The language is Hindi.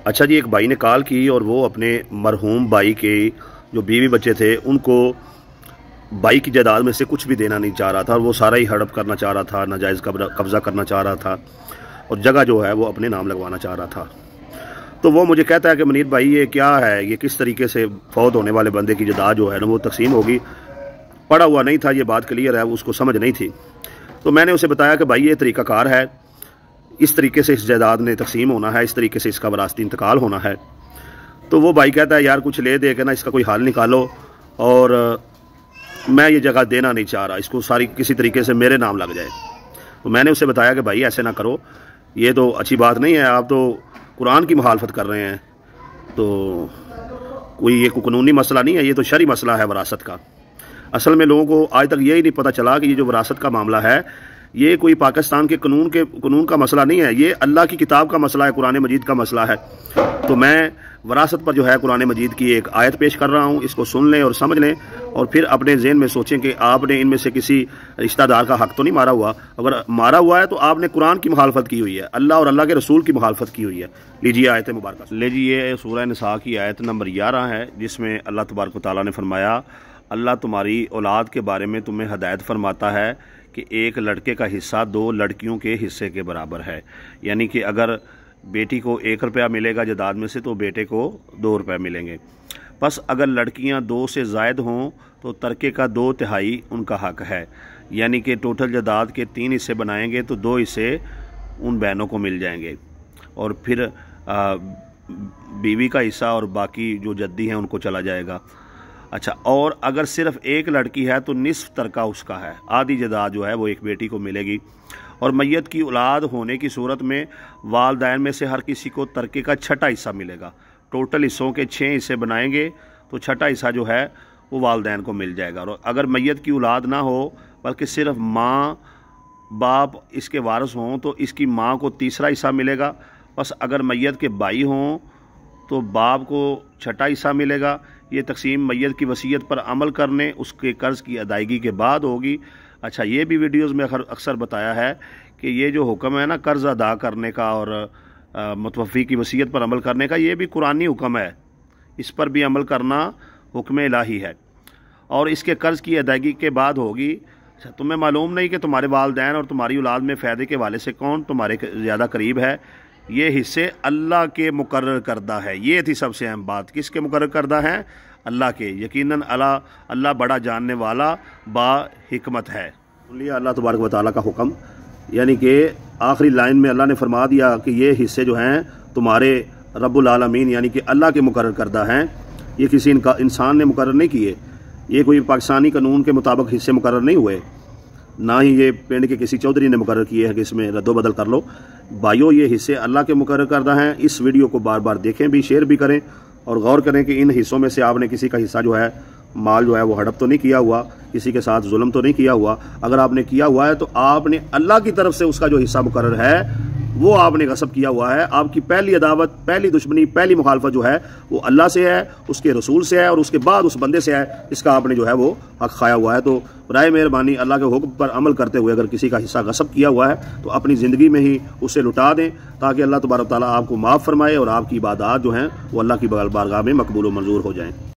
अच्छा जी, एक भाई ने कॉल की और वो अपने मरहूम भाई के जो बीवी बच्चे थे उनको भाई की जायदाद में से कुछ भी देना नहीं चाह रहा था और वो सारा ही हड़प करना चाह रहा था, नाजायज़ कब्ज़ा करना चाह रहा था और जगह जो है वो अपने नाम लगवाना चाह रहा था। तो वो मुझे कहता है कि मुनीर भाई ये क्या है, ये किस तरीके से फौत होने वाले बंदे की जायदाद जो है ना वो तकसीम होगी। पढ़ा हुआ नहीं था, ये बात क्लियर है, उसको समझ नहीं थी। तो मैंने उसे बताया कि भाई ये तरीक़ाकार है, इस तरीके से इस जायदाद ने तकसीम होना है, इस तरीके से इसका विरासती इंतकाल होना है। तो वो भाई कहता है यार कुछ ले दे के ना इसका कोई हल निकालो, और मैं ये जगह देना नहीं चाह रहा, इसको सारी किसी तरीके से मेरे नाम लग जाए। तो मैंने उसे बताया कि भाई ऐसे ना करो, ये तो अच्छी बात नहीं है, आप तो कुरान की मुखालफत कर रहे हैं। तो कोई ये कानूनी मसला नहीं है, ये तो शरई मसला है विरासत का। असल में लोगों को आज तक यही नहीं पता चला कि ये जो विरासत का मामला है ये कोई पाकिस्तान के कानून का मसला नहीं है, ये अल्लाह की किताब का मसला है, कुरान मजीद का मसला है। तो मैं विरासत पर जो है कुरान मजीद की एक आयत पेश कर रहा हूँ, इसको सुन लें और समझ लें और फिर अपने ज़हन में सोचें कि आपने इनमें से किसी रिश्तेदार का हक़ तो नहीं मारा हुआ। अगर मारा हुआ है तो आपने कुरान की मुखालफत की हुई है, अल्लाह और अल्लाह के रसूल की मुखालफत की हुई है। लीजिए आयत मुबारक, लीजिए सूरह निसा की आयत नंबर 11 है, जिसमें अल्लाह तबारक व तआला ने फरमाया अल्लाह तुम्हारी औलाद के बारे में तुम्हें हदायत फरमाता है कि एक लड़के का हिस्सा 2 लड़कियों के हिस्से के बराबर है। यानी कि अगर बेटी को 1 रुपया मिलेगा जायदाद में से तो बेटे को 2 रुपये मिलेंगे। बस अगर लड़कियां 2 से ज़ायद हों तो तरके का 2 तिहाई उनका हक है। यानी कि टोटल जायदाद के 3 हिस्से बनाएंगे तो 2 हिस्से उन बहनों को मिल जाएंगे और फिर बीवी का हिस्सा और बाकी जो जद्दी हैं उनको चला जाएगा। अच्छा, और अगर सिर्फ एक लड़की है तो निस्फ तरका उसका है, आधी जायदाद जो है वो एक बेटी को मिलेगी। और मैयत की औलाद होने की सूरत में वालदैन में से हर किसी को तरके का 6ठा हिस्सा मिलेगा। टोटल हिस्सों के 6 हिस्से बनाएंगे तो 6ठा हिस्सा जो है वो वालदैन को मिल जाएगा। और अगर मैयत की औलाद ना हो बल्कि सिर्फ माँ बाप इसके वारिस हों तो इसकी माँ को 3रा हिस्सा मिलेगा। बस अगर मैयत के भाई हों तो बाप को 6ठा हिस्सा मिलेगा। ये तकसीम मैयत की वसीयत पर अमल करने उसके कर्ज़ की अदायगी के बाद होगी। अच्छा, ये भी वीडियोज़ में अक्सर बताया है कि ये जो हुक्म है ना कर्ज़ अदा करने का और मुतवफ़ी की वसीयत पर अमल करने का, ये भी कुरानी हुक्म है, इस पर भी अमल करना हुक्म इलाही है और इसके कर्ज़ की अदायगी के बाद होगी। अच्छा, तुम्हें मालूम नहीं कि तुम्हारे वालिदैन और तुम्हारी औलाद में फ़ायदे के वाले से कौन तुम्हारे ज़्यादा करीब है? ये हिस्से अल्लाह के मुकर्रर करदा है। ये थी सबसे अहम बात, किसके मुकर्रर करदा है? अल्लाह के। यकीनन अल्लाह बड़ा जानने वाला बा हिकमत है। लिया अल्लाह तबारक व तआला का हुक्म, यानी कि आखिरी लाइन में अल्लाह ने फरमा दिया कि ये हिस्से जो हैं तुम्हारे रब्बुल आलमीन यानी कि अल्लाह के मुकर्रर करदा हैं। ये किसी इंसान ने मुकर्रर नहीं किए, ये कोई पाकिस्तानी कानून के मुताबिक हिस्से मुकर्रर नहीं हुए, ना ही ये पिंड के किसी चौधरी ने मुकर्रर किए हैं कि इसमें रद्दो बदल कर लो। भाइयों, ये हिस्से अल्लाह के मुकर्रर करदा हैं। इस वीडियो को बार बार देखें भी, शेयर भी करें और गौर करें कि इन हिस्सों में से आपने किसी का हिस्सा जो है माल जो है वो हड़प तो नहीं किया हुआ, किसी के साथ जुल्म तो नहीं किया हुआ। अगर आपने किया हुआ है तो आपने अल्लाह की तरफ से उसका जो हिस्सा मुकर्रर है वो आपने गसब किया हुआ है। आपकी पहली अदावत, पहली दुश्मनी, पहली मुखालफत जो है वो अल्लाह से है, उसके रसूल से है और उसके बाद उस बंदे से है, इसका आपने जो है वो हक खाया हुआ है। तो बराए मेहरबानी अल्लाह के हुक्म पर अमल करते हुए अगर किसी का हिस्सा गसब किया हुआ है तो अपनी ज़िंदगी में ही उसे लुटा दें, ताकि अल्लाह तबारक व तआला आपको माफ़ फरमाए और आपकी इबादत जो हैं वो अल्लाह की बारगाह में मकबूल व मंजूर हो जाएँ।